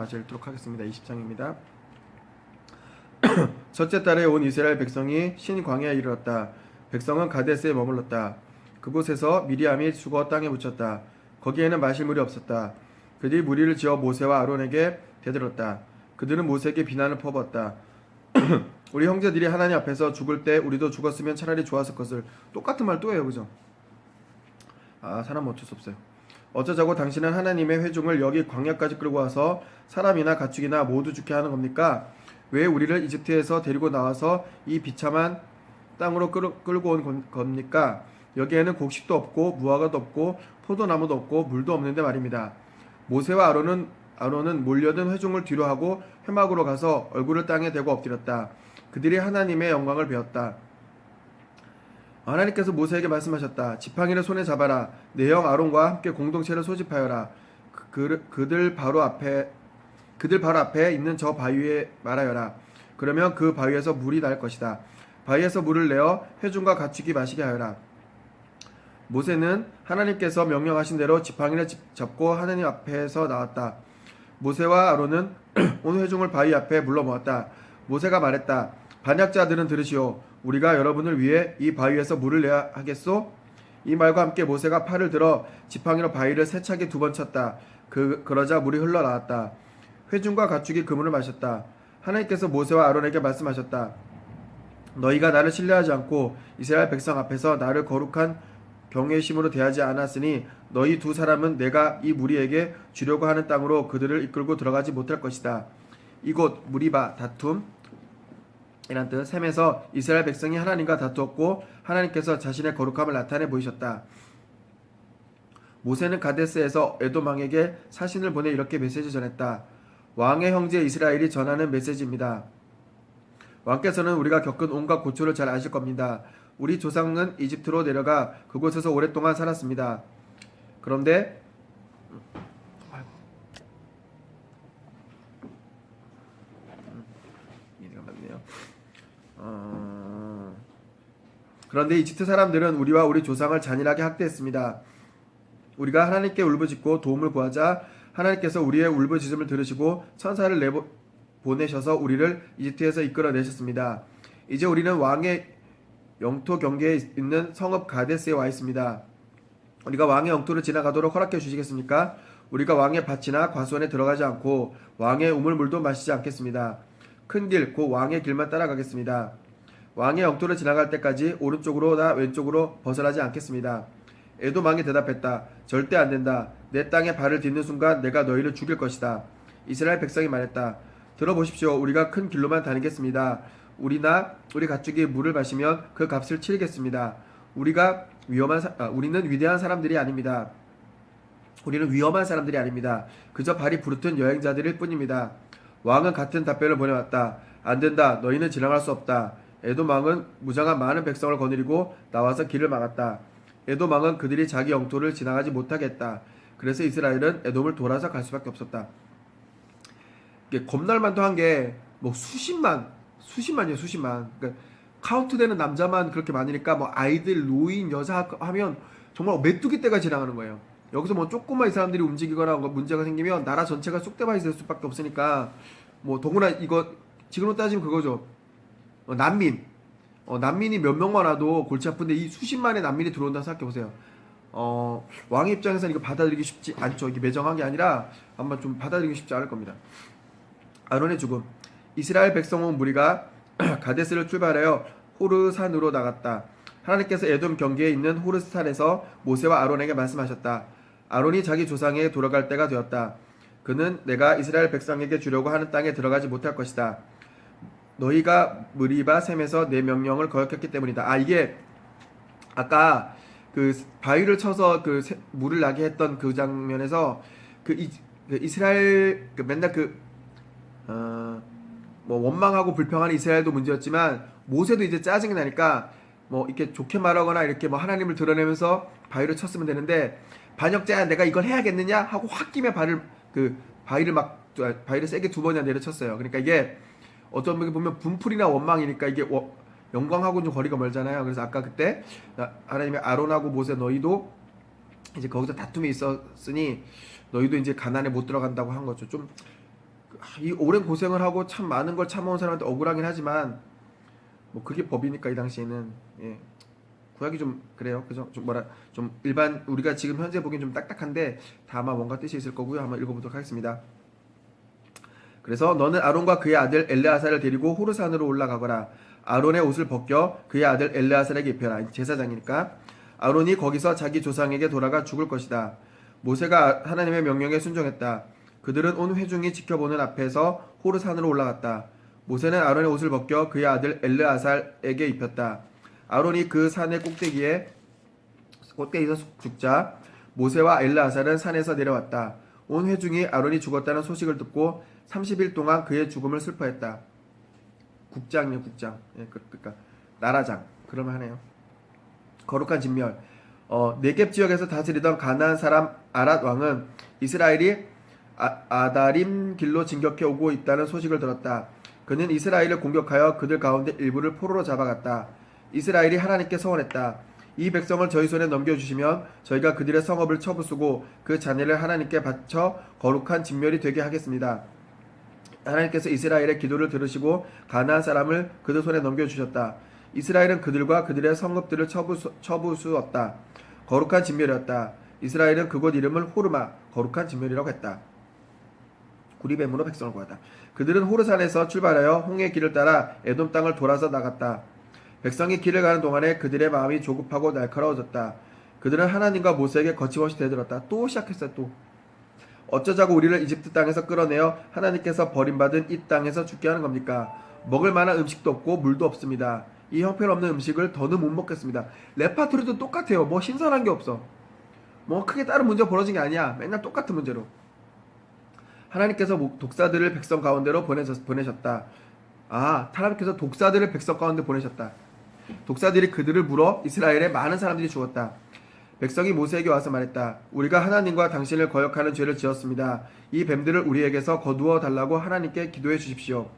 마저 읽도록 하겠습니다. 20장입니다. 첫째 달에 온 이스라엘 백성이 신 광야에 이르렀다. 백성은 가데스에 머물렀다. 그곳에서 미리암이 죽어 땅에 묻혔다. 거기에는 마실 물이 없었다. 그들이 무리를 지어 모세와 아론에게 대들었다. 그들은 모세에게 비난을 퍼부었다. 우리 형제들이 하나님 앞에서 죽을 때 우리도 죽었으면 차라리 좋았을 것을. 똑같은 말 또 해요, 그죠? 사람 어쩔 수 없어요. 어쩌자고 당신은 하나님의 회중을 여기 광야까지 끌고 와서 사람이나 가축이나 모두 죽게 하는 겁니까? 왜 우리를 이집트에서 데리고 나와서 이 비참한 땅으로 끌고 온 겁니까? 여기에는 곡식도 없고 무화과도 없고 포도나무도 없고 물도 없는데 말입니다. 모세와 아론은 몰려든 회중을 뒤로 하고 회막으로 가서 얼굴을 땅에 대고 엎드렸다. 그들이 하나님의 영광을 배웠다. 하나님께서 모세에게 말씀하셨다. 지팡이를 손에 잡아라. 내 형 아론과 함께 공동체를 소집하여라. 그들 바로 앞에 있는 저 바위에 말하여라. 그러면 그 바위에서 물이 날 것이다. 바위에서 물을 내어 회중과 가축이 마시게 하여라. 모세는 하나님께서 명령하신 대로 지팡이를 잡고 하나님 앞에서 나왔다. 모세와 아론은 온 회중을 바위 앞에 불러 모았다. 모세가 말했다. 반역자들은 들으시오. 우리가 여러분을 위해 이 바위에서 물을 내야 하겠소? 이 말과 함께 모세가 팔을 들어 지팡이로 바위를 세차게 2번 쳤다. 그러자 물이 흘러나왔다. 회중과 가축이 그 물을 마셨다. 하나님께서 모세와 아론에게 말씀하셨다. 너희가 나를 신뢰하지 않고 이스라엘 백성 앞에서 나를 거룩한 경외심으로 대하지 않았으니 너희 2 사람은 내가 이 무리에게 주려고 하는 땅으로 그들을 이끌고 들어가지 못할 것이다. 이곳 무리바 다툼 이란 뜻. 셈에서 이스라엘 백성이 하나님과 다투었고 하나님께서 자신의 거룩함을 나타내 보이셨다. 모세는 가데스에서 에돔 왕에게 사신을 보내 이렇게 메시지 전했다. 왕의 형제 이스라엘이 전하는 메시지입니다. 왕께서는 우리가 겪은 온갖 고초를 잘 아실 겁니다. 우리 조상은 이집트로 내려가 그곳에서 오랫동안 살았습니다. 그런데 그런데 이집트 사람들은 우리와 우리 조상을 잔인하게 학대했습니다. 우리가 하나님께 울부짖고 도움을 구하자 하나님께서 우리의 울부짖음을 들으시고 천사를 보내셔서 우리를 이집트에서 이끌어내셨습니다. 이제 우리는 왕의 영토 경계에 있는 성읍 가데스에 와 있습니다. 우리가 왕의 영토를 지나가도록 허락해 주시겠습니까? 우리가 왕의 밭이나 과수원에 들어가지 않고 왕의 우물물도 마시지 않겠습니다. 큰 길, 곧 왕의 길만 따라가겠습니다. 왕의 영토를 지나갈 때까지 오른쪽으로나 왼쪽으로 벗어나지 않겠습니다. 에돔 왕이 대답했다. 절대 안 된다. 내 땅에 발을 딛는 순간 내가 너희를 죽일 것이다. 이스라엘 백성이 말했다. 들어보십시오. 우리가 큰 길로만 다니겠습니다. 우리나 우리 가축이 물을 마시면 그 값을 치르겠습니다. 우리는 위대한 사람들이 아닙니다. 우리는 위험한 사람들이 아닙니다. 그저 발이 부르튼 여행자들일 뿐입니다. 왕은 같은 답변을 보내왔다. 안 된다. 너희는 지나갈 수 없다. 에돔 왕은 무장한 많은 백성을 거느리고 나와서 길을 막았다. 에돔 왕은 그들이 자기 영토를 지나가지 못하게 했다. 그래서 이스라엘은 에돔을 돌아서 갈 수밖에 없었다. 이게 겁날만도 한 게 뭐 수십만이에요, 수십만. 그러니까 카운트되는 남자만 그렇게 많으니까 뭐 아이들, 노인, 여자 하면 정말 메뚜기 떼가 지나가는 거예요. 여기서 뭐 조금만 이 사람들이 움직이거나 문제가 생기면 나라 전체가 쑥대밭이 될 수밖에 없으니까 뭐 더구나 이거 지금으로 따지면 그거죠. 난민이 몇 명만 와도 골치 아픈데 이 수십만의 난민이 들어온다 생각해 보세요. 왕의 입장에서는 이거 받아들이기 쉽지 않죠. 이게 매정한 게 아니라 아마 좀 받아들이기 쉽지 않을 겁니다. 아론의 죽음. 이스라엘 백성 온 무리가 가데스를 출발하여 호르산으로 나갔다. 하나님께서 에돔 경계에 있는 호르산에서 모세와 아론에게 말씀하셨다. 아론이 자기 조상에게 돌아갈 때가 되었다. 그는 내가 이스라엘 백성에게 주려고 하는 땅에 들어가지 못할 것이다. 너희가 무리바 셈에서 내 명령을 거역했기 때문이다. 이게 아까 그 바위를 쳐서 그 물을 나게 했던 그 장면에서 이스라엘 맨날 뭐 원망하고 불평하는 이스라엘도 문제였지만 모세도 이제 짜증이 나니까 뭐 이렇게 좋게 말하거나 이렇게 뭐 하나님을 드러내면서 바위를 쳤으면 되는데 반역자야 내가 이걸 해야겠느냐 하고 확 끼며 바위를 세게 2번이나 내려쳤어요. 그러니까 이게 어떤 분이 보면 분풀이나 원망이니까 이게 영광하고는 좀 거리가 멀잖아요. 그래서 아까 그때 하나님의 아론하고 모세 너희도 이제 거기서 다툼이 있었으니 너희도 이제 가나안에 못 들어간다고 한 거죠. 좀 이 오랜 고생을 하고 참 많은 걸 참아온 사람한테 억울하긴 하지만 뭐 그게 법이니까 이 당시에는 예. 구약이 좀 그래요. 그죠? 좀 일반 우리가 지금 현재 보기엔 좀 딱딱한데 다만 뭔가 뜻이 있을 거고요. 한번 읽어보도록 하겠습니다. 그래서 너는 아론과 그의 아들 엘르아살을 데리고 호르산으로 올라가거라. 아론의 옷을 벗겨 그의 아들 엘르아살에게 입혀라. 제사장이니까. 아론이 거기서 자기 조상에게 돌아가 죽을 것이다. 모세가 하나님의 명령에 순종했다. 그들은 온 회중이 지켜보는 앞에서 호르산으로 올라갔다. 모세는 아론의 옷을 벗겨 그의 아들 엘르아살에게 입혔다. 아론이 그 산의 꼭대기에서 죽자 모세와 엘르아살은 산에서 내려왔다. 온 회중이 아론이 죽었다는 소식을 듣고 30일 동안 그의 죽음을 슬퍼했다. 국장이요, 국장. 예, 그러니까 나라장. 그러면 하네요. 거룩한 진멸. 네겝 지역에서 다스리던 가나안 사람 아랏 왕은 이스라엘이 아다림 길로 진격해 오고 있다는 소식을 들었다. 그는 이스라엘을 공격하여 그들 가운데 일부를 포로로 잡아갔다. 이스라엘이 하나님께 서원했다. 이 백성을 저희 손에 넘겨주시면 저희가 그들의 성읍을 쳐부수고 그 잔해를 하나님께 바쳐 거룩한 진멸이 되게 하겠습니다. 하나님께서 이스라엘의 기도를 들으시고 가나안 사람을 그들 손에 넘겨주셨다. 이스라엘은 그들과 그들의 성읍들을 쳐부수었다. 거룩한 진멸이었다. 이스라엘은 그곳 이름을 호르마, 거룩한 진멸이라고 했다. 구리뱀으로 백성을 구하다. 그들은 호르산에서 출발하여 홍해 길을 따라 에돔 땅을 돌아서 나갔다. 백성이 길을 가는 동안에 그들의 마음이 조급하고 날카로워졌다. 그들은 하나님과 모세에게 거침없이 대들었다. 또 시작했어요. 또. 어쩌자고 우리를 이집트 땅에서 끌어내어 하나님께서 버림받은 이 땅에서 죽게 하는 겁니까? 먹을 만한 음식도 없고 물도 없습니다. 이 형편없는 음식을 더는 못 먹겠습니다. 레파토리도 똑같아요. 뭐 신선한 게 없어. 뭐 크게 다른 문제가 벌어진 게 아니야. 맨날 똑같은 문제로. 하나님께서 독사들을 백성 가운데로 보내셨다. 하나님께서 독사들을 백성 가운데 보내셨다. 독사들이 그들을 물어 이스라엘의 많은 사람들이 죽었다. 백성이 모세에게 와서 말했다. 우리가 하나님과 당신을 거역하는 죄를 지었습니다. 이 뱀들을 우리에게서 거두어 달라고 하나님께 기도해 주십시오.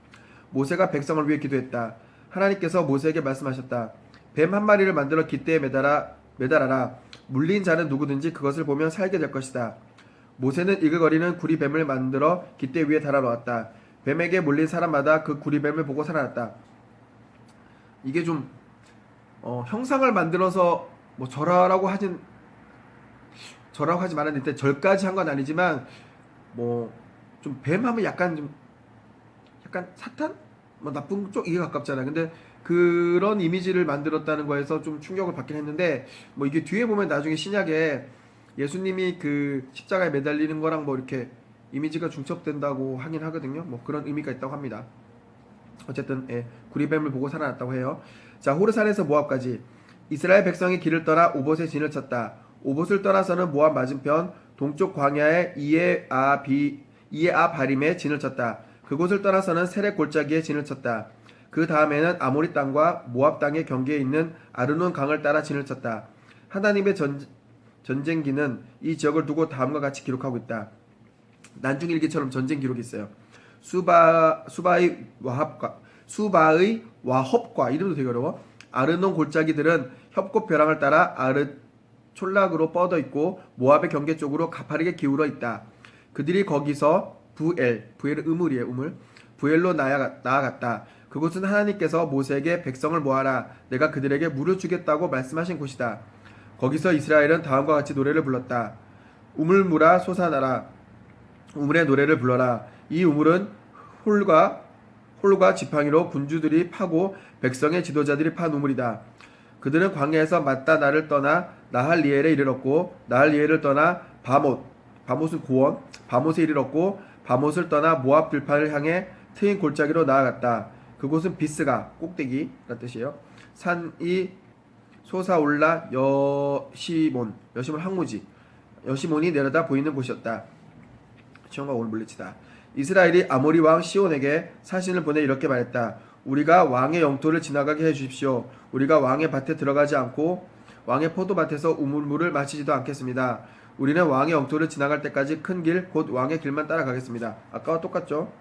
모세가 백성을 위해 기도했다. 하나님께서 모세에게 말씀하셨다. 뱀 한 마리를 만들어 깃대에 매달아라. 물린 자는 누구든지 그것을 보면 살게 될 것이다. 모세는 이글거리는 구리뱀을 만들어 깃대 위에 달아놓았다. 뱀에게 물린 사람마다 그 구리뱀을 보고 살아났다. 이게 좀 형상을 만들어서 뭐 절하라고 하지 말았는데 절까지 한 건 아니지만 뭐 좀 뱀하면 약간 사탄? 뭐 나쁜 쪽 이게 가깝잖아. 근데 그런 이미지를 만들었다는 거에서 좀 충격을 받긴 했는데 뭐 이게 뒤에 보면 나중에 신약에 예수님이 그 십자가에 매달리는 거랑 뭐 이렇게 이미지가 중첩된다고 하긴 하거든요. 뭐 그런 의미가 있다고 합니다. 어쨌든 구리뱀을 보고 살아났다고 해요. 자, 호르산에서 모압까지 이스라엘 백성이 길을 떠나 오봇에 진을 쳤다. 오봇을 떠나서는 모압 맞은편 동쪽 광야의 이에아바림에 진을 쳤다. 그곳을 떠나서는 세렉 골짜기에 진을 쳤다. 그 다음에는 아모리 땅과 모압 땅의 경계에 있는 아르논 강을 따라 진을 쳤다. 하나님의 전쟁기는 이 지역을 두고 다음과 같이 기록하고 있다. 난중일기처럼 전쟁 기록이 있어요. 수바의 와헙과 이름도 되게 어려워. 아르논 골짜기들은 협곡 벼랑을 따라 촐락으로 뻗어 있고 모압의 경계 쪽으로 가파르게 기울어 있다. 그들이 거기서 부엘은 우물이에요. 우물. 부엘로 나아갔다. 그곳은 하나님께서 모세에게 백성을 모아라. 내가 그들에게 물을 주겠다고 말씀하신 곳이다. 거기서 이스라엘은 다음과 같이 노래를 불렀다. 우물물아 솟아나라. 우물의 노래를 불러라. 이 우물은 홀과 지팡이로 군주들이 파고 백성의 지도자들이 판 우물이다. 그들은 광야에서 맞다나를 떠나 나할리엘에 이르렀고 나할리엘을 떠나 바못은 고원, 바못에 이르렀고 바못을 떠나 모압 들판을 향해 트인 골짜기로 나아갔다. 그곳은 비스가 꼭대기라는 뜻이에요. 산이 솟아올라 여시몬 항무지 여시몬이 내려다 보이는 곳이었다. 시온과 오늘 물리치다. 이스라엘이 아모리 왕 시온에게 사신을 보내 이렇게 말했다. 우리가 왕의 영토를 지나가게 해주십시오. 우리가 왕의 밭에 들어가지 않고 왕의 포도밭에서 우물물을 마시지도 않겠습니다. 우리는 왕의 영토를 지나갈 때까지 큰 길, 곧 왕의 길만 따라가겠습니다. 아까와 똑같죠?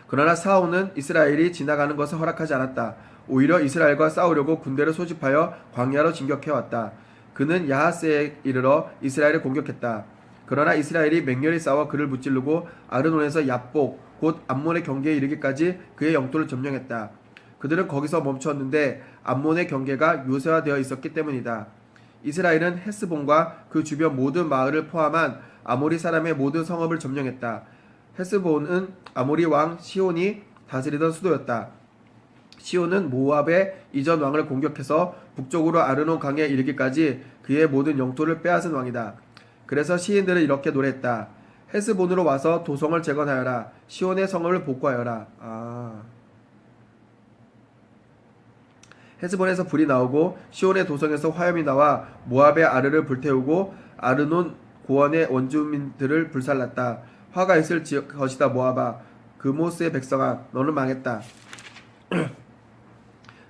그러나 사울은 이스라엘이 지나가는 것을 허락하지 않았다. 오히려 이스라엘과 싸우려고 군대를 소집하여 광야로 진격해왔다. 그는 야하스에 이르러 이스라엘을 공격했다. 그러나 이스라엘이 맹렬히 싸워 그를 무찌르고 아르논에서 얍복 곧 암몬의 경계에 이르기까지 그의 영토를 점령했다. 그들은 거기서 멈췄는데 암몬의 경계가 요새화되어 있었기 때문이다. 이스라엘은 헤스본과 그 주변 모든 마을을 포함한 아모리 사람의 모든 성읍을 점령했다. 헤스본은 아모리 왕 시온이 다스리던 수도였다. 시온은 모압의 이전 왕을 공격해서 북쪽으로 아르논 강에 이르기까지 그의 모든 영토를 빼앗은 왕이다. 그래서 시인들은 이렇게 노래했다. 헤스본으로 와서 도성을 재건하여라. 시온의 성읍을 복구하여라. 헤스본에서 불이 나오고 시온의 도성에서 화염이 나와 모압의 아르를 불태우고 아르논 고원의 원주민들을 불살랐다. 화가 있을 것이다. 모압아, 그모스의 백성아, 너는 망했다.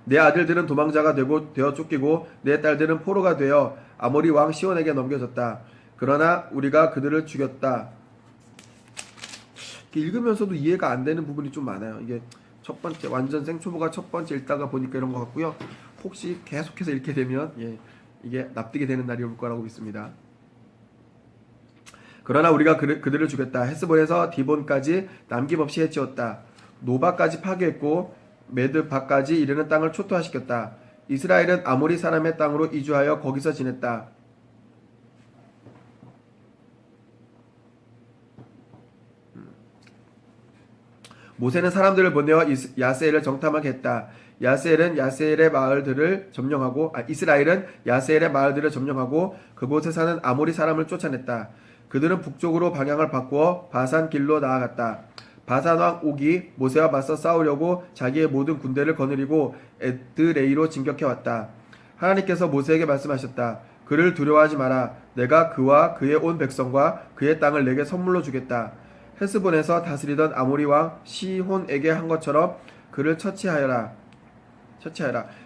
내 아들들은 도망자가 되어 쫓기고 내 딸들은 포로가 되어 아모리 왕 시온에게 넘겨졌다. 그러나 우리가 그들을 죽였다. 읽으면서도 이해가 안 되는 부분이 좀 많아요. 이게 첫 번째 완전 생초보가 첫 번째 읽다가 보니까 이런 것 같고요. 혹시 계속해서 읽게 되면 이게 납득이 되는 날이 올 거라고 믿습니다. 그러나 우리가 그들을 죽였다. 헤스본에서 디본까지 남김없이 해치웠다. 노바까지 파괴했고 메드바까지 이르는 땅을 초토화시켰다. 이스라엘은 아모리 사람의 땅으로 이주하여 거기서 지냈다. 모세는 사람들을 보내어 야세엘을 정탐하게 했다. 이스라엘은 야세엘의 마을들을 점령하고 그곳에 사는 아모리 사람을 쫓아냈다. 그들은 북쪽으로 방향을 바꾸어 바산 길로 나아갔다. 바산 왕 옥이 모세와 맞서 싸우려고 자기의 모든 군대를 거느리고 에드레이로 진격해왔다. 하나님께서 모세에게 말씀하셨다. 그를 두려워하지 마라. 내가 그와 그의 온 백성과 그의 땅을 내게 선물로 주겠다. 헤스본에서 다스리던 아모리 왕 시혼에게 한 것처럼 그를 처치하여라.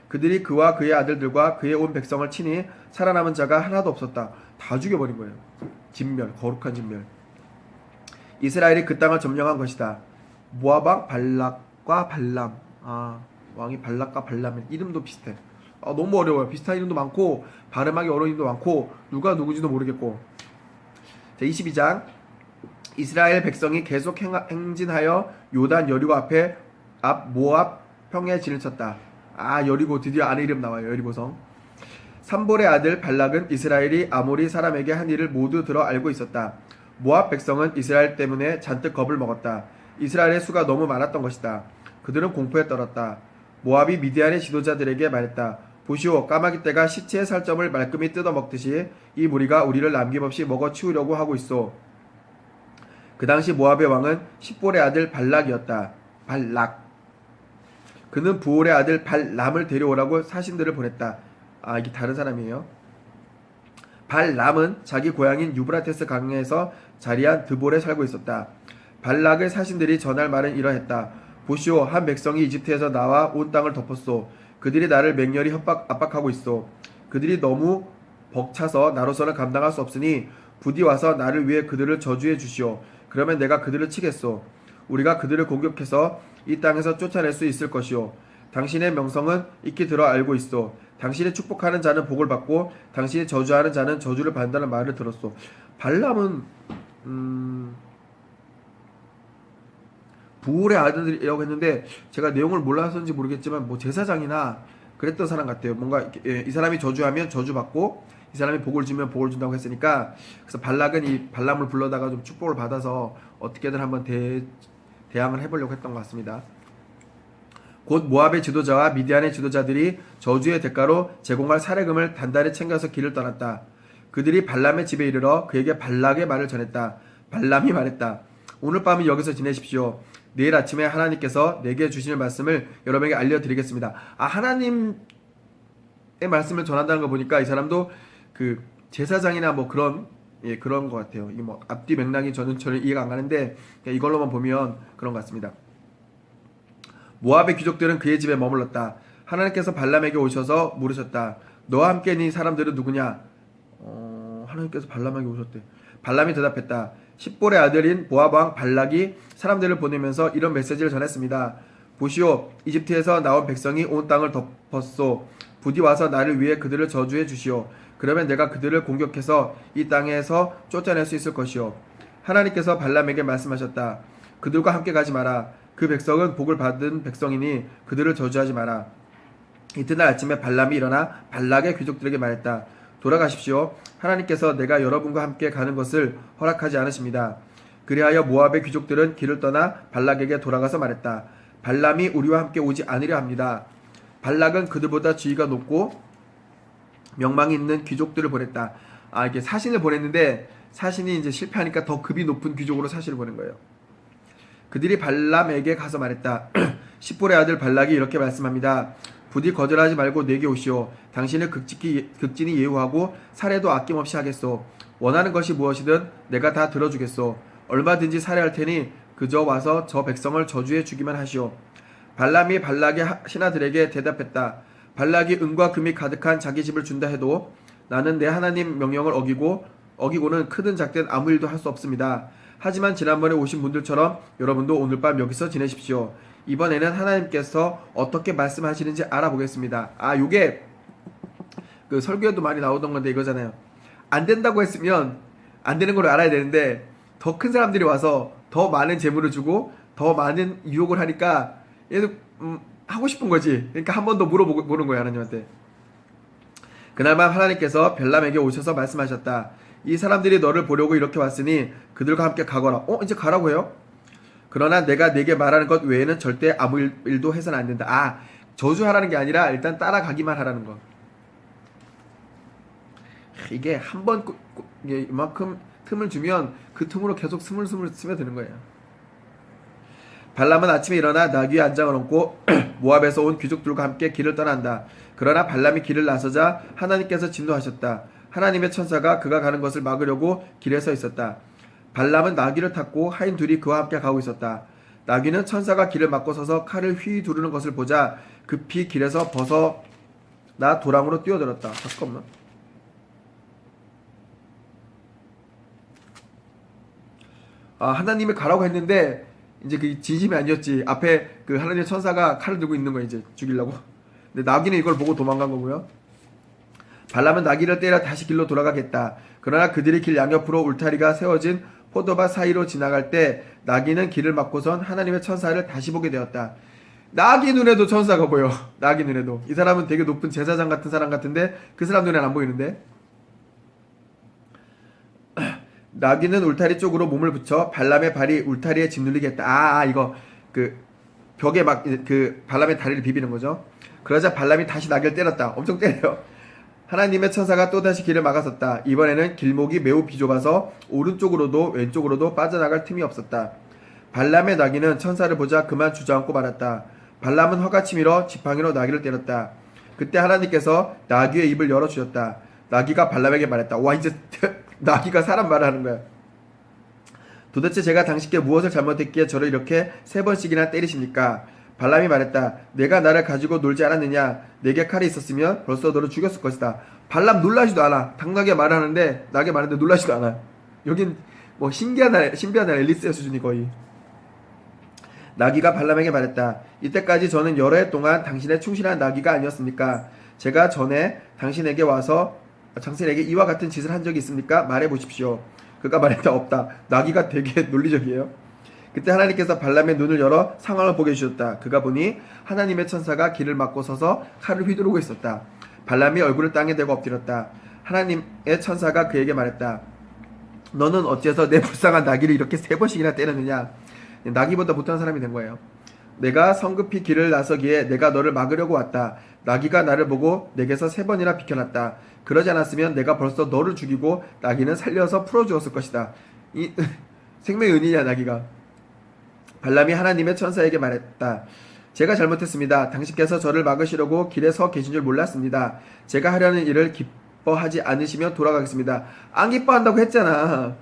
그들이 그와 그의 아들들과 그의 온 백성을 치니 살아남은 자가 하나도 없었다. 다 죽여버린 거예요. 진멸, 거룩한 진멸. 이스라엘이 그 땅을 점령한 것이다. 모압 왕 발락과 발람. 왕이 발락과 발람의 이름도 비슷해. 너무 어려워요. 비슷한 이름도 많고 발음하기 어려운 이름도 많고 누가 누구지도 모르겠고. 자, 22장. 이스라엘 백성이 계속 행진하여 요단 여리고 앞 모압 평에 진을 쳤다. 여리고 드디어 아내 이름 나와요. 여리고성. 삼볼의 아들 발락은 이스라엘이 아모리 사람에게 한 일을 모두 들어 알고 있었다. 모압 백성은 이스라엘 때문에 잔뜩 겁을 먹었다. 이스라엘의 수가 너무 많았던 것이다. 그들은 공포에 떨었다. 모압이 미디안의 지도자들에게 말했다. 보시오, 까마귀 떼가 시체의 살점을 말끔히 뜯어먹듯이 이 무리가 우리를 남김없이 먹어치우려고 하고 있어. 그 당시 모압의 왕은 십볼의 아들 발락이었다. 발락. 그는 부올의 아들 발람을 데려오라고 사신들을 보냈다. 이게 다른 사람이에요. 발람은 자기 고향인 유브라테스 강에서 자리한 드볼에 살고 있었다. 발락의 사신들이 전할 말은 이러했다. 보시오, 한 백성이 이집트에서 나와 온 땅을 덮었소. 그들이 나를 맹렬히 압박하고 있어. 그들이 너무 벅차서 나로서는 감당할 수 없으니 부디 와서 나를 위해 그들을 저주해 주시오. 그러면 내가 그들을 치겠소. 우리가 그들을 공격해서 이 땅에서 쫓아낼 수 있을 것이오. 당신의 명성은 익히 들어 알고 있어. 당신이 축복하는 자는 복을 받고 당신이 저주하는 자는 저주를 받는다는 말을 들었소. 발람은 부올의 아들이라고 했는데 제가 내용을 몰라서인지 모르겠지만 뭐 제사장이나 그랬던 사람 같아요. 뭔가 이 사람이 저주하면 저주받고 이 사람이 복을 주면 복을 준다고 했으니까, 그래서 발락은 이 발람을 불러다가 좀 축복을 받아서 어떻게든 한번 대항을 해보려고 했던 것 같습니다. 곧 모압의 지도자와 미디안의 지도자들이 저주의 대가로 제공할 사례금을 단단히 챙겨서 길을 떠났다. 그들이 발람의 집에 이르러 그에게 발락의 말을 전했다. 발람이 말했다. 오늘 밤은 여기서 지내십시오. 내일 아침에 하나님께서 내게 주실 말씀을 여러분에게 알려드리겠습니다. 하나님의 말씀을 전한다는 거 보니까 이 사람도 그 제사장이나 뭐 그런 것 같아요. 이 뭐 앞뒤 맥락이 저는 이해가 안 가는데 이걸로만 보면 그런 것 같습니다. 모압의 귀족들은 그의 집에 머물렀다. 하나님께서 발람에게 오셔서 물으셨다. 너와 함께 있는 사람들은 누구냐? 하나님께서 발람에게 오셨대. 발람이 대답했다. 십볼의 아들인 모압 왕 발락이 사람들을 보내면서 이런 메시지를 전했습니다. 보시오, 이집트에서 나온 백성이 온 땅을 덮었소. 부디 와서 나를 위해 그들을 저주해 주시오. 그러면 내가 그들을 공격해서 이 땅에서 쫓아낼 수 있을 것이오. 하나님께서 발람에게 말씀하셨다. 그들과 함께 가지 마라. 그 백성은 복을 받은 백성이니 그들을 저주하지 마라. 이튿날 아침에 발람이 일어나 발락의 귀족들에게 말했다. 돌아가십시오. 하나님께서 내가 여러분과 함께 가는 것을 허락하지 않으십니다. 그리하여 모압의 귀족들은 길을 떠나 발락에게 돌아가서 말했다. 발람이 우리와 함께 오지 않으려 합니다. 발락은 그들보다 지위가 높고 명망이 있는 귀족들을 보냈다. 이게 사신을 보냈는데 사신이 이제 실패하니까 더 급이 높은 귀족으로 사신을 보낸 거예요. 그들이 발람에게 가서 말했다. 십볼의 아들 발락이 이렇게 말씀합니다. 부디 거절하지 말고 내게 오시오. 당신을 극진히 예우하고 살해도 아낌없이 하겠소. 원하는 것이 무엇이든 내가 다 들어주겠소. 얼마든지 살해할 테니 그저 와서 저 백성을 저주해 주기만 하시오. 발람이 발락의 신하들에게 대답했다. 발락이 은과 금이 가득한 자기 집을 준다 해도 나는 내 하나님 명령을 어기고는 크든 작든 아무 일도 할 수 없습니다. 하지만 지난번에 오신 분들처럼 여러분도 오늘 밤 여기서 지내십시오. 이번에는 하나님께서 어떻게 말씀하시는지 알아보겠습니다. 요게 그 설교에도 많이 나오던 건데 이거잖아요. 안 된다고 했으면 안 되는 걸 알아야 되는데 더 큰 사람들이 와서 더 많은 재물을 주고 더 많은 유혹을 하니까 얘도 하고 싶은 거지. 그러니까 한 번 더 물어보는 거예요, 하나님한테. 그날밤 하나님께서 발람에게 오셔서 말씀하셨다. 이 사람들이 너를 보려고 이렇게 왔으니 그들과 함께 가거라. 이제 가라고 해요? 그러나 내가 네게 말하는 것 외에는 절대 아무 일도 해서는 안 된다. 저주하라는 게 아니라 일단 따라가기만 하라는 거. 이게 한 번 이만큼 틈을 주면 그 틈으로 계속 스물스물 스며드는 거예요. 발람은 아침에 일어나 나귀의 안장을 얹고 모압에서 온 귀족들과 함께 길을 떠난다. 그러나 발람이 길을 나서자 하나님께서 진노하셨다. 하나님의 천사가 그가 가는 것을 막으려고 길에 서 있었다. 발람은 나귀를 탔고 하인 둘이 그와 함께 가고 있었다. 나귀는 천사가 길을 막고 서서 칼을 휘 두르는 것을 보자 급히 길에서 벗어나 도랑으로 뛰어들었다. 잠깐만. 하나님이 가라고 했는데 이제 그 진심이 아니었지. 앞에 그 하나님의 천사가 칼을 들고 있는 거야, 이제 죽이려고. 근데 나귀는 이걸 보고 도망간 거고요. 발람은 나귀를 때려 다시 길로 돌아가겠다. 그러나 그들이 길 양옆으로 울타리가 세워진 포도밭 사이로 지나갈 때 나귀는 길을 막고선 하나님의 천사를 다시 보게 되었다. 나귀 눈에도 천사가 보여. 나귀 눈에도. 이 사람은 되게 높은 제사장 같은 사람 같은데 그 사람 눈에는 안 보이는데. 나귀는 울타리 쪽으로 몸을 붙여 발람의 발이 울타리에 짓눌리게 했다. 이거 그 벽에 막 그 발람의 다리를 비비는 거죠. 그러자 발람이 다시 나귀를 때렸다. 엄청 때려요. 하나님의 천사가 또다시 길을 막아섰다. 이번에는 길목이 매우 비좁아서 오른쪽으로도 왼쪽으로도 빠져나갈 틈이 없었다. 발람의 나귀는 천사를 보자 그만 주저앉고 말았다. 발람은 허가치밀어 지팡이로 나귀를 때렸다. 그때 하나님께서 나귀의 입을 열어주셨다. 나귀가 발람에게 말했다. 이제 나귀가 사람 말을 하는 거야. 도대체 제가 당신께 무엇을 잘못했기에 저를 이렇게 3번씩이나 때리십니까? 발람이 말했다. 내가 나를 가지고 놀지 않았느냐? 내게 칼이 있었으면 벌써 너를 죽였을 것이다. 발람 놀라지도 않아. 당나귀가 말하는데 나게 말하는데 놀라지도 않아. 여긴 뭐 신비한 앨리스의 수준이 거의. 나귀가 발람에게 말했다. 이때까지 저는 여러 해 동안 당신의 충실한 나귀가 아니었습니까? 제가 전에 당신에게 이와 같은 짓을 한 적이 있습니까? 말해보십시오. 그가 말했다. 없다. 나귀가 되게 논리적이에요. 그때 하나님께서 발람의 눈을 열어 상황을 보게 해주셨다. 그가 보니 하나님의 천사가 길을 막고 서서 칼을 휘두르고 있었다. 발람이 얼굴을 땅에 대고 엎드렸다. 하나님의 천사가 그에게 말했다. 너는 어째서 내 불쌍한 나귀를 이렇게 3번씩이나 때렸느냐? 나귀보다 못한 사람이 된 거예요. 내가 성급히 길을 나서기에 내가 너를 막으려고 왔다. 나귀가 나를 보고 내게서 3번이나 비켜났다. 그러지 않았으면 내가 벌써 너를 죽이고 나귀는 살려서 풀어주었을 것이다. 이 생명의 은이냐 나귀가. 발람이 하나님의 천사에게 말했다. 제가 잘못했습니다. 당신께서 저를 막으시려고 길에 서 계신 줄 몰랐습니다. 제가 하려는 일을 기뻐하지 않으시면 돌아가겠습니다. 안 기뻐한다고 했잖아.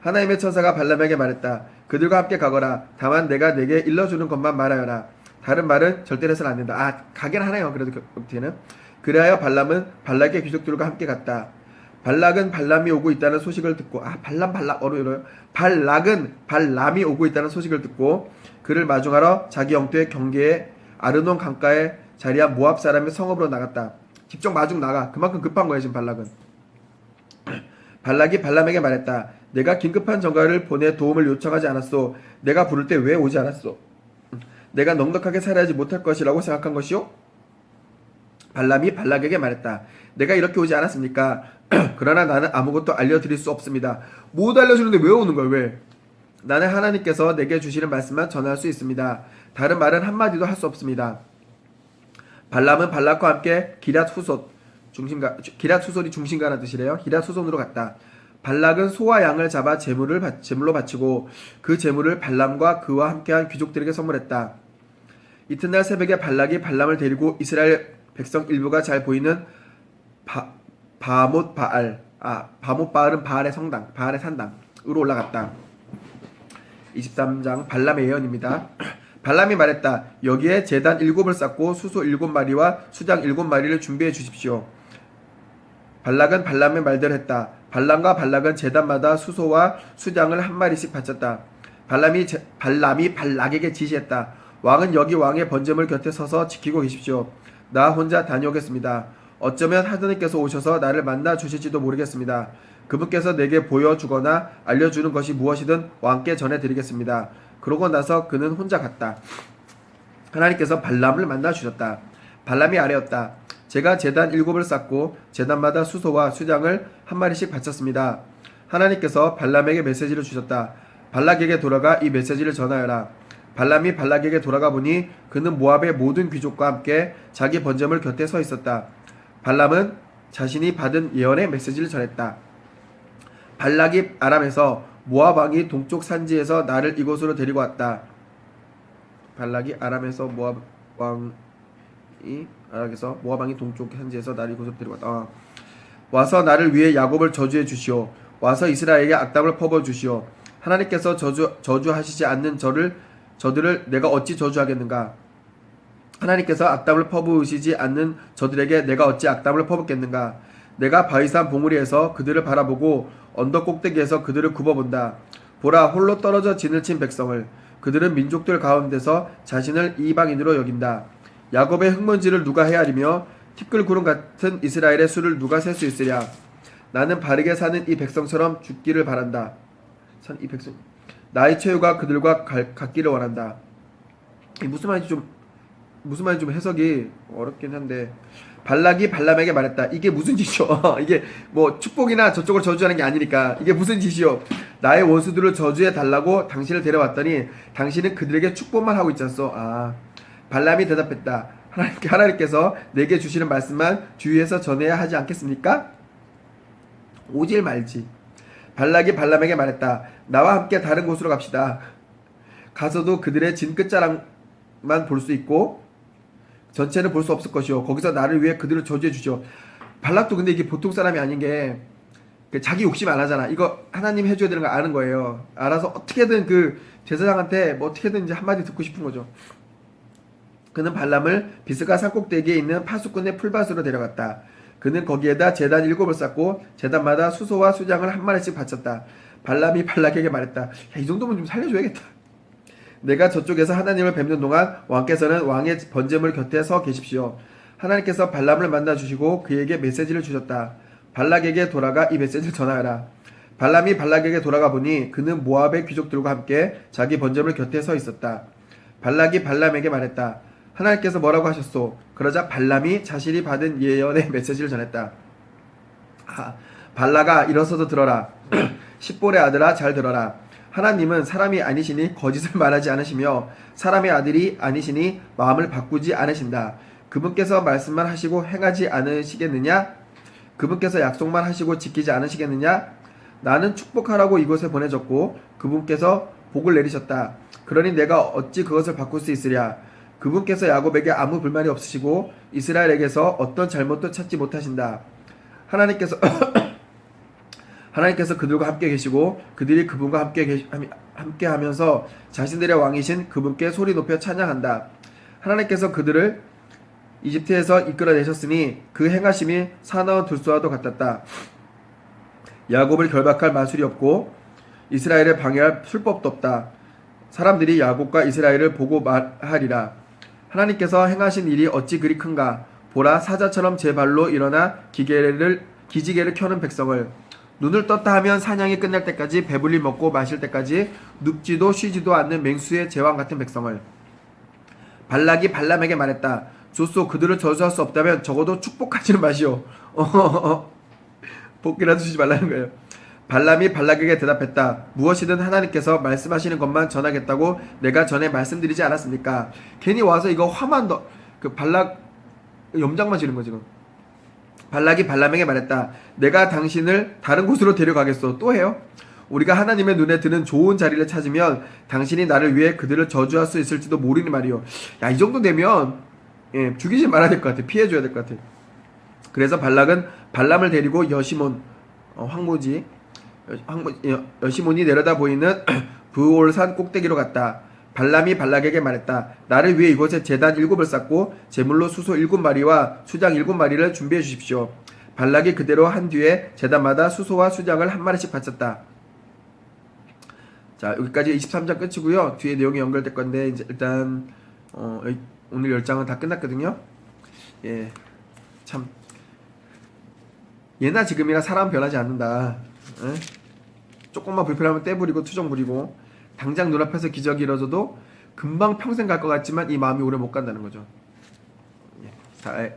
하나님의 천사가 발람에게 말했다. 그들과 함께 가거라. 다만 내가 내게 일러주는 것만 말하여라. 다른 말은 절대로 해서는 안 된다. 가긴 하네요. 그래도 어떻게는. 그래야 발람은 발락의 귀족들과 함께 갔다. 발락은 발람이 오고 있다는 소식을 듣고 발락은 발람이 오고 있다는 소식을 듣고 그를 마중하러 자기 영토의 경계에 아르논 강가에 자리한 모압 사람의 성읍으로 나갔다. 직접 마중 나가. 그만큼 급한 거야 지금 발락은. 발락이 발람에게 말했다. 내가 긴급한 전가를 보내 도움을 요청하지 않았소. 내가 부를 때 왜 오지 않았소? 내가 넉넉하게 살아야지 못할 것이라고 생각한 것이요? 발람이 발락에게 말했다. 내가 이렇게 오지 않았습니까? 그러나 나는 아무것도 알려드릴 수 없습니다. 못 알려주는데 왜 오는 거야? 왜? 나는 하나님께서 내게 주시는 말씀만 전할 수 있습니다. 다른 말은 한마디도 할 수 없습니다. 발람은 발락과 함께 기랏후솥 기랏후솥이 중심가라는 뜻이래요. 기랏후손으로 갔다. 발락은 소와 양을 잡아 제물로 바치고 그 제물을 발람과 그와 함께한 귀족들에게 선물했다. 이튿날 새벽에 발락이 발람을 데리고 이스라엘 백성 일부가 잘 보이는 바못바알은 바알의 성당, 바알의 산당으로 올라갔다. 23장 발람의 예언입니다. 발람이 말했다. 여기에 제단 7을 쌓고 수소 7마리와 수장 7마리를 준비해 주십시오. 발락은 발람의 말대로 했다. 발람과 발락은 제단마다 수소와 수장을 한 마리씩 바쳤다. 발람이 발락에게 지시했다. 왕은 여기 왕의 번제물 곁에 서서 지키고 계십시오. 나 혼자 다녀오겠습니다. 어쩌면 하느님께서 오셔서 나를 만나 주실지도 모르겠습니다. 그분께서 내게 보여주거나 알려주는 것이 무엇이든 왕께 전해드리겠습니다. 그러고 나서 그는 혼자 갔다. 하나님께서 발람을 만나 주셨다. 발람이 아뢰었다. 제가 제단 7을 쌓고 제단마다 수소와 수장을 한 마리씩 바쳤습니다. 하나님께서 발람에게 메시지를 주셨다. 발락에게 돌아가 이 메시지를 전하여라. 발람이 발락에게 돌아가 보니 그는 모압의 모든 귀족과 함께 자기 번제물 곁에 서 있었다. 발람은 자신이 받은 예언의 메시지를 전했다. 발락이 아람에서 모압 왕이 동쪽 산지에서 나를 이곳으로 데리고 왔다. 발락이 아람에서 모압 왕이 동쪽 산지에서 나를 이곳으로 데리고 왔다. 와서 나를 위해 야곱을 저주해 주시오. 와서 이스라엘에게 악담을 퍼부어 주시오. 하나님께서 저주하시지 않는 저들을 내가 어찌 저주하겠는가? 하나님께서 악담을 퍼부으시지 않는 저들에게 내가 어찌 악담을 퍼붓겠는가? 내가 바위산 봉우리에서 그들을 바라보고 언덕 꼭대기에서 그들을 굽어본다. 보라, 홀로 떨어져 진을 친 백성을. 그들은 민족들 가운데서 자신을 이방인으로 여긴다. 야곱의 흙먼지를 누가 헤아리며 티끌 구름 같은 이스라엘의 수를 누가 셀 수 있으랴? 나는 바르게 사는 이 백성처럼 죽기를 바란다. 나의 최후가 그들과 같기를 원한다. 무슨 말인지 좀 해석이 어렵긴 한데, 발락이 발람에게 말했다. 이게 무슨 짓이요? 이게 뭐 축복이나 저쪽을 저주하는 게 아니니까 이게 무슨 짓이요? 나의 원수들을 저주해 달라고 당신을 데려왔더니 당신은 그들에게 축복만 하고 있지 않소? 발람이 대답했다. 하나님께서 내게 주시는 말씀만 주위에서 전해야 하지 않겠습니까? 오질 말지. 발락이 발람에게 말했다. 나와 함께 다른 곳으로 갑시다. 가서도 그들의 진 끝자락만 볼 수 있고 전체는 볼 수 없을 것이요. 거기서 나를 위해 그들을 저주해 주죠. 발락도 근데 이게 보통 사람이 아닌 게 자기 욕심 안 하잖아. 이거 하나님 해줘야 되는 거 아는 거예요. 알아서 어떻게든 그 제사장한테 뭐 어떻게든 이제 한마디 듣고 싶은 거죠. 그는 발람을 비스가 산꼭대기에 있는 파수꾼의 풀밭으로 데려갔다. 그는 거기에다 제단 7을 쌓고 제단마다 수소와 수장을 한 마리씩 바쳤다. 발람이 발락에게 말했다. 이 정도면 좀 살려줘야겠다. 내가 저쪽에서 하나님을 뵙는 동안 왕께서는 왕의 번제물 곁에 서 계십시오. 하나님께서 발람을 만나 주시고 그에게 메시지를 주셨다. 발락에게 돌아가 이 메시지를 전하여라. 발람이 발락에게 돌아가 보니 그는 모압의 귀족들과 함께 자기 번제물 곁에 서 있었다. 발락이 발람에게 말했다. 하나님께서 뭐라고 하셨소? 그러자 발람이 자신이 받은 예언의 메시지를 전했다. 발락아, 일어서서 들어라. 십볼의 아들아, 잘 들어라. 하나님은 사람이 아니시니 거짓을 말하지 않으시며 사람의 아들이 아니시니 마음을 바꾸지 않으신다. 그분께서 말씀만 하시고 행하지 않으시겠느냐? 그분께서 약속만 하시고 지키지 않으시겠느냐? 나는 축복하라고 이곳에 보내졌고 그분께서 복을 내리셨다. 그러니 내가 어찌 그것을 바꿀 수 있으랴? 그분께서 야곱에게 아무 불만이 없으시고 이스라엘에게서 어떤 잘못도 찾지 못하신다. 하나님께서 그들과 함께 계시고 그들이 그분과 함께 하면서 자신들의 왕이신 그분께 소리 높여 찬양한다. 하나님께서 그들을 이집트에서 이끌어내셨으니 그 행하심이 사나운 들소와도 같았다. 야곱을 결박할 마술이 없고 이스라엘을 방해할 술법도 없다. 사람들이 야곱과 이스라엘을 보고 말하리라. 하나님께서 행하신 일이 어찌 그리 큰가? 보라 사자처럼 제 발로 일어나 기지개를 켜는 백성을 눈을 떴다 하면 사냥이 끝날 때까지 배불리 먹고 마실 때까지 눕지도 쉬지도 않는 맹수의 제왕 같은 백성을 발락이 발람에게 말했다. 좋소 그들을 저주할 수 없다면 적어도 축복하지는 마시오. 복이라도 주지 말라는 거예요. 발람이 발락에게 대답했다. 무엇이든 하나님께서 말씀하시는 것만 전하겠다고 내가 전에 말씀드리지 않았습니까? 괜히 와서 이거 화만 더 발락 염장만 지른 거 지금. 발락이 발람에게 말했다. 내가 당신을 다른 곳으로 데려가겠소. 또 해요? 우리가 하나님의 눈에 드는 좋은 자리를 찾으면 당신이 나를 위해 그들을 저주할 수 있을지도 모르니 말이요. 야, 이 정도 되면 죽이지 말아야 될 것 같아. 피해줘야 될 것 같아. 그래서 발락은 발람을 데리고 여시몬 여시몬이 내려다 보이는 부올산 꼭대기로 갔다. 발람이 발락에게 말했다. 나를 위해 이곳에 제단 7을 쌓고 제물로 수소 7마리와 수장 7마리를 준비해 주십시오. 발락이 그대로 한 뒤에 제단마다 수소와 수장을 한 마리씩 바쳤다. 자, 여기까지 23장 끝이고요. 뒤에 내용이 연결될 건데 이제 일단 오늘 10장은 다 끝났거든요. 예, 참 예나 지금이나 사람 변하지 않는다. 에? 조금만 불편하면 떼부리고 투정 부리고 당장 눈앞에서 기적이 이뤄져도 금방 평생 갈 것 같지만 이 마음이 오래 못 간다는 거죠. 예. 자,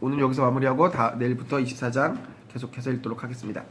오늘 여기서 마무리하고 내일부터 24장 계속해서 읽도록 하겠습니다.